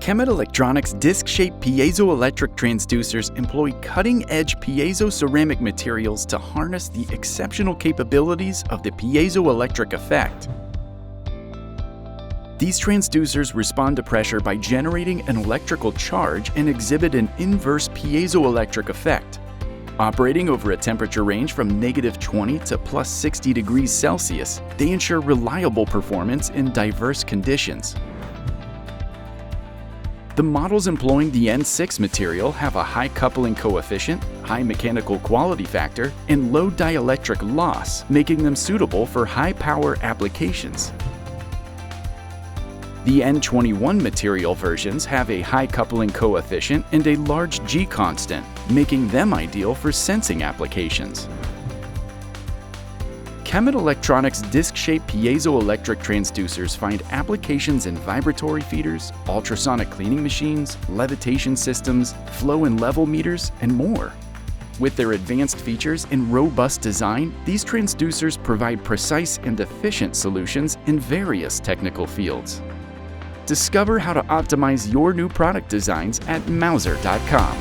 KEMET Electronics disc-shaped piezoelectric transducers employ cutting-edge piezoceramic materials to harness the exceptional capabilities of the piezoelectric effect. These transducers respond to pressure by generating an electrical charge and exhibit an inverse piezoelectric effect. Operating over a temperature range from -20 to +60 degrees Celsius, they ensure reliable performance in diverse conditions. The models employing the N6 material have a high coupling coefficient, high mechanical quality factor, and low dielectric loss, making them suitable for high-power applications. The N21 material versions have a high coupling coefficient and a large G constant, making them ideal for sensing applications. KEMET Electronics disc-shaped piezoelectric transducers find applications in vibratory feeders, ultrasonic cleaning machines, levitation systems, flow and level meters, and more. With their advanced features and robust design, these transducers provide precise and efficient solutions in various technical fields. Discover how to optimize your new product designs at Mouser.com.